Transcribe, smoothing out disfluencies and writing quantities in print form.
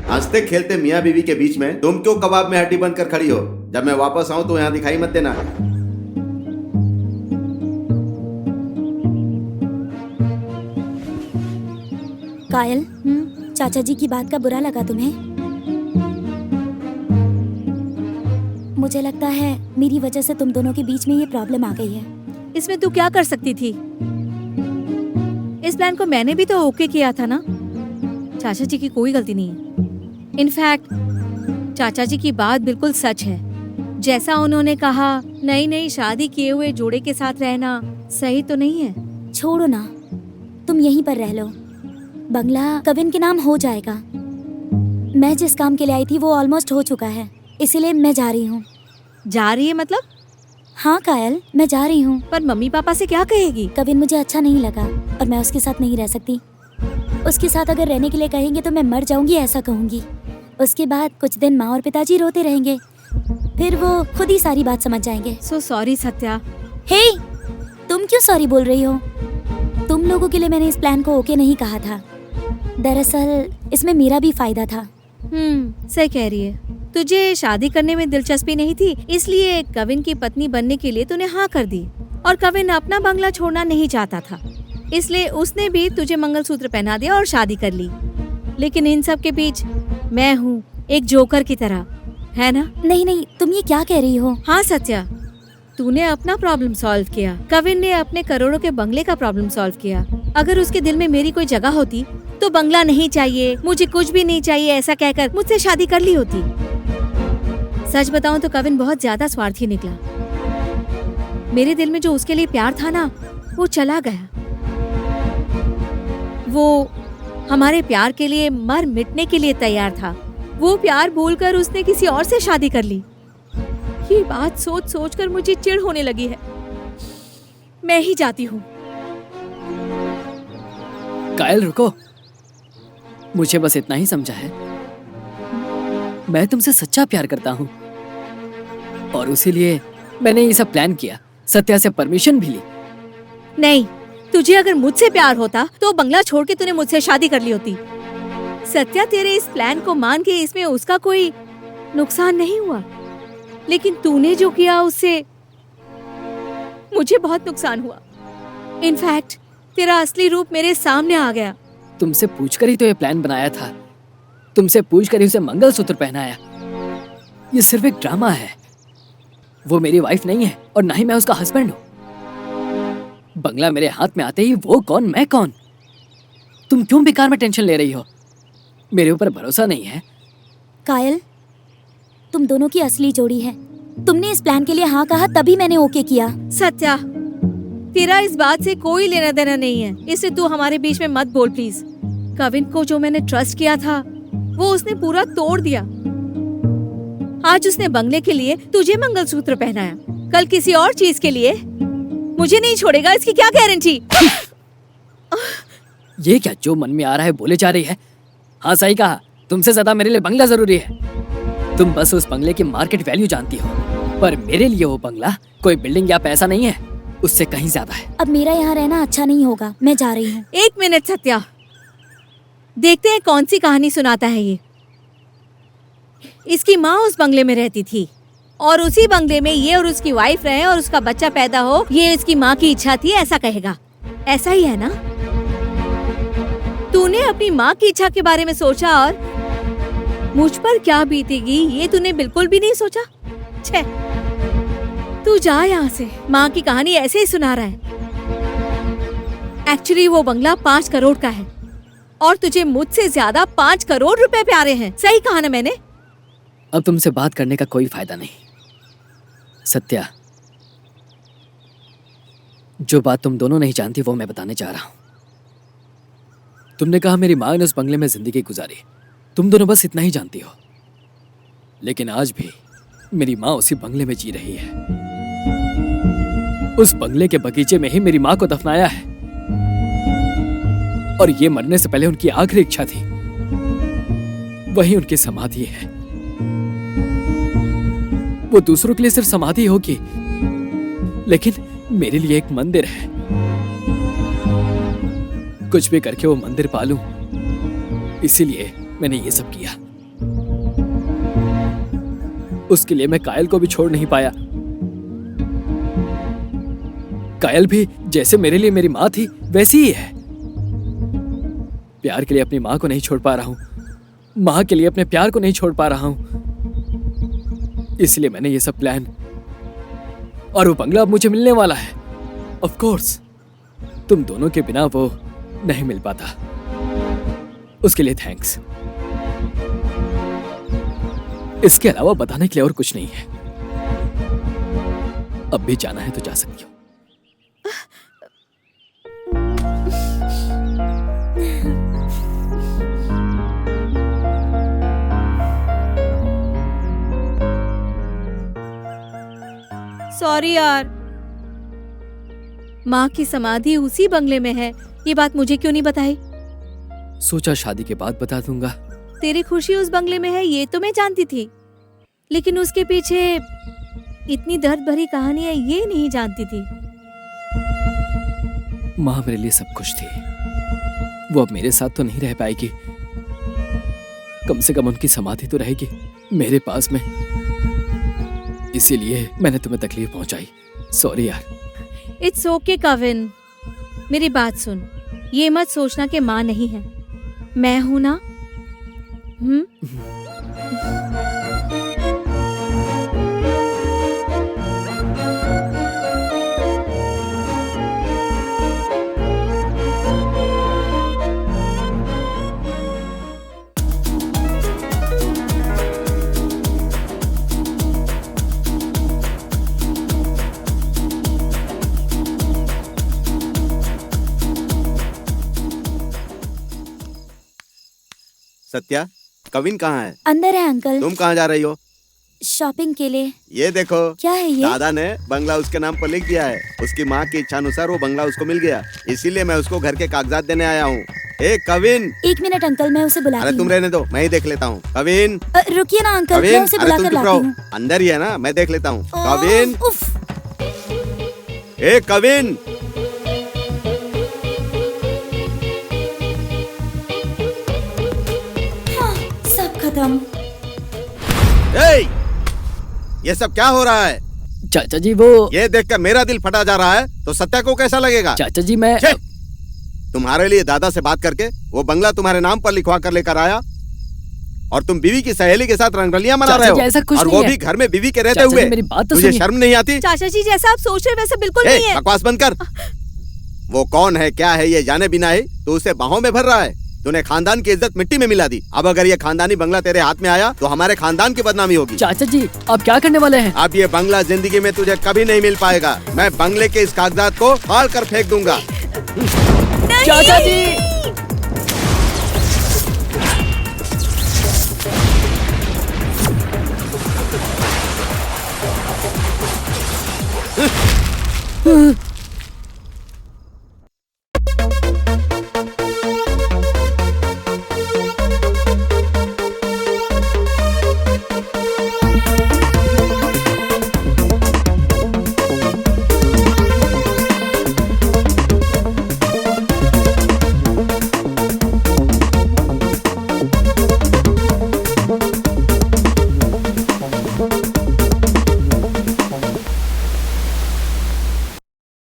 हंसते खेलते मियाँ बीवी के बीच में तुम क्यों कबाब में हड्डी बनकर खड़ी हो? जब मैं वापस आऊं तो यहाँ दिखाई मत देना। कायल, चाचा जी की बात का बुरा लगा तुम्हें? मुझे लगता है मेरी वजह से तुम दोनों के बीच में ये प्रॉब्लम आ गई है। इसमें तू क्या कर सकती थी? इस प्लान को मैंने भी तो ओके किया था ना। चाचा जी की कोई गलती नहीं है। इनफैक्ट चाचा जी की बात बिल्कुल सच है। जैसा उन्होंने कहा, नई नई शादी किए हुए जोड़े के साथ रहना सही तो नहीं है। छोड़ो ना, तुम यहीं पर रह लो। बंगला कविन के नाम हो जाएगा। मैं जिस काम के लिए आई थी वो ऑलमोस्ट हो चुका है, इसीलिए मैं जा रही हूँ। जा रही है मतलब? हाँ कायल, मैं जा रही हूँ। पर मम्मी पापा से क्या कहेगी? कविन मुझे अच्छा नहीं लगा और मैं उसके साथ नहीं रह सकती। उसके साथ अगर रहने के लिए कहेंगे तो मैं मर जाऊंगी, ऐसा कहूंगी। उसके बाद कुछ दिन माँ और पिताजी रोते रहेंगे, फिर वो खुद ही सारी बात समझ जाएंगे। So sorry Satya. हे, तुम क्यों सॉरी बोल रही हो? तुम लोगों के लिए मैंने इस प्लान को ओके नहीं कहा था। दरअसल इसमें मेरा भी फायदा था। सही कह रही है। तुझे शादी करने में दिलचस्पी नहीं थी, इसलिए कविन की पत्नी बनने के लिए तूने हाँ कर दी। और कविन अपना बंगला छोड़ना नहीं चाहता था, इसलिए उसने भी तुझे मंगलसूत्र पहना दिया और शादी कर ली। लेकिन इन सब के बीच मैं हूँ, एक जोकर की तरह, है ना? नहीं नहीं, तुम ये क्या कह रही हो? हाँ सत्या, तूने अपना प्रॉब्लम सॉल्व किया, कविन ने अपने करोड़ों के बंगले का प्रॉब्लम सॉल्व किया। अगर उसके दिल में मेरी कोई जगह होती तो बंगला नहीं चाहिए, मुझे कुछ भी नहीं चाहिए ऐसा कहकर मुझसे शादी कर ली होती। सच बताऊं तो कविन बहुत ज्यादा स्वार्थी निकला। मेरे दिल में जो उसके लिए प्यार था ना, वो चला गया। वो हमारे प्यार के लिए मर मिटने के लिए तैयार था। वो प्यार भूलकर उसने किसी और से शादी कर ली। ये बात सोच सोच कर मुझे चिढ़ होने लगी है। मैं ही जाती हूँ। कायल रुको, मुझे बस इतना ही समझा है। मैं तुमसे सच्चा प्यार करता हूँ और इसीलिए मैंने ये सब प्लान किया, सत्या से परमिशन भी ली। नहीं, तुझे अगर मुझसे प्यार होता तो बंगला छोड़ के तूने मुझसे शादी कर ली होती। सत्या तेरे इस प्लान को मान के इसमें उसका कोई नुकसान नहीं हुआ, लेकिन तूने जो किया उससे मुझे बहुत नुकसान हुआ। इनफैक्ट तेरा असली रूप मेरे सामने आ गया। तुमसे पूछकर ही तो ये प्लान बनाया था, तुमसे पूछकर ही उसे मंगलसूत्र पहनाया। ये सिर्फ एक ड्रामा है। वो मेरी वाइफ नहीं है और ना ही मैं उसका हस्बैंड हूँ। बंगला मेरे हाथ में आते ही वो कौन मैं कौन। तुम क्यों बेकार में टेंशन ले रही हो? मेरे ऊपर भरोसा नहीं है? कायल, तुम दोनों की असली जोड़ी है। तुमने इस प्लान के लिए हाँ कहा तभी मैंने ओके किया। सत्या, तेरा इस बात से कोई लेना देना नहीं है, इससे तू हमारे बीच में मत बोल प्लीज। कविन को जो मैंने ट्रस्ट किया था वो उसने पूरा तोड़ दिया। आज उसने बंगले के लिए तुझे मंगलसूत्र पहनाया, कल किसी और चीज के लिए मुझे नहीं छोड़ेगा, इसकी क्या गारंटी? ये क्या जो मन में आ रहा है बोले जा रही है? हाँ सही कहा, तुमसे ज्यादा मेरे लिए बंगला जरूरी है। तुम बस उस बंगले की मार्केट वैल्यू जानती हो, पर मेरे लिए वो बंगला कोई बिल्डिंग या पैसा नहीं है, उससे कहीं ज्यादा है। अब मेरा यहाँ रहना अच्छा नहीं होगा, मैं जा रही हूँ। एक मिनट सत्या, देखते हैं कौन सी कहानी सुनाता है ये। इसकी माँ उस बंगले में रहती थी और उसी बंगले में ये और उसकी वाइफ रहे और उसका बच्चा पैदा हो, ये इसकी माँ की इच्छा थी, ऐसा कहेगा। ऐसा ही है ना? तूने अपनी माँ की इच्छा के बारे में सोचा और मुझ पर क्या बीतेगी ये तूने बिल्कुल भी नहीं सोचा। छे, तू जा यहाँ से। माँ की कहानी ऐसे ही सुना रहा है। एक्चुअली वो बंगला 5 करोड़ का है और तुझे मुझसे ज्यादा 5 करोड़ रुपए प्यारे हैं। सही कहा ना मैंने? अब तुमसे बात करने का कोई फायदा नहीं। सत्या, जो बात तुम दोनों नहीं जानती वो मैं बताने जा रहा हूं। तुमने कहा मेरी माँ ने उस बंगले में जिंदगी गुजारी, तुम दोनों बस इतना ही जानती हो, लेकिन आज भी मेरी माँ उसी बंगले में जी रही है। उस बंगले के बगीचे में ही मेरी माँ को दफनाया है और ये मरने से पहले उनकी आखिरी इच्छा थी। वही उनकी समाधि है। वो दूसरों के लिए सिर्फ समाधि होगी, लेकिन मेरे लिए एक मंदिर है। कुछ भी करके वो मंदिर पालूं, इसीलिए मैंने ये सब किया। उसके लिए मैं कायल को भी छोड़ नहीं पाया। कायल भी जैसे मेरे लिए मेरी माँ थी वैसी ही है। प्यार के लिए अपनी माँ को नहीं छोड़ पा रहा हूँ, माँ के लिए अपने प्यार को नहीं छोड़ पा रहा हूँ। इसलिए मैंने ये सब प्लान, और वो बंगला अब मुझे मिलने वाला है। ऑफ कोर्स तुम दोनों के बिना वो नहीं मिल पाता। उसके लिए थैंक्स। इसके अलावा बताने के लिए और कुछ नहीं है। अब भी जाना है तो जा सकती हो। सॉरी यार, माँ की समाधि उसी बंगले में है। ये बात मुझे क्यों नहीं बताई? सोचा शादी के बाद बता दूंगा। तेरी खुशी उस बंगले में है ये तो मैं जानती थी, लेकिन उसके पीछे इतनी दर्द भरी कहानी है ये नहीं जानती थी। माँ मेरे लिए सब कुछ थी। वो अब मेरे साथ तो नहीं रह पाएगी, कम से कम उनकी समाधि तो रहेगी मेरे पास में। इसीलिए मैंने तुम्हें तकलीफ पहुंचाई। सॉरी यार। इट्स ओके कविन, मेरी बात सुन। ये मत सोचना कि माँ नहीं है, मैं हूं ना। सत्या, कविन कहाँ है? अंदर है अंकल, तुम कहाँ जा रही हो? शॉपिंग के लिए। ये देखो, क्या है ये? दादा ने बंगला उसके नाम पर लिख दिया है। उसकी माँ की इच्छा अनुसार वो बंगला उसको मिल गया, इसीलिए मैं उसको घर के कागजात देने आया हूँ। ए कविन! 1 मिनट अंकल, मैं उसे बुलाती अरे तुम हूँ। रहने दो, मैं ही देख लेता हूँ। कविन! रुकिए ना अंकल, मैं कविन! उसे अरे बुला तुम कर चुप लाती रहो, हूँ। अंदर ही है ना, मैं देख लेता हूँ। कविन! उफ, ए कविन! सब खत्म। ए! ये सब क्या हो रहा है? चाचा जी वो ये देखकर मेरा दिल फटा जा रहा है, तो सत्या को कैसा लगेगा? चाचा जी मैं छे! तुम्हारे लिए दादा से बात करके वो बंगला तुम्हारे नाम पर लिखवा कर लेकर आया, और तुम बीवी की सहेली के साथ रंगरलियां मना रहे हो, ऐसा कुछ और नहीं वो है। भी घर में बीवी के रहते चाचा जी, हुए। मेरी बात तो तुझे सुनिए। शर्म नहीं आती? चाचा जी जैसा आप सोच रहे हैं वैसा बिल्कुल ए, नहीं है। बकवास बंद कर। वो कौन है क्या है ये जाने बिना ही तो उसे बाहों में भर रहा है। तूने खानदान की इज्जत मिट्टी में मिला दी। अब अगर ये खानदानी बंगला तेरे हाथ में आया तो हमारे खानदान की बदनामी होगी। चाचा जी आप क्या करने वाले हैं? अब ये बंगला जिंदगी में तुझे कभी नहीं मिल पाएगा। मैं बंगले के इस कागजात को फाड़ कर फेंक दूंगा। चाचा जी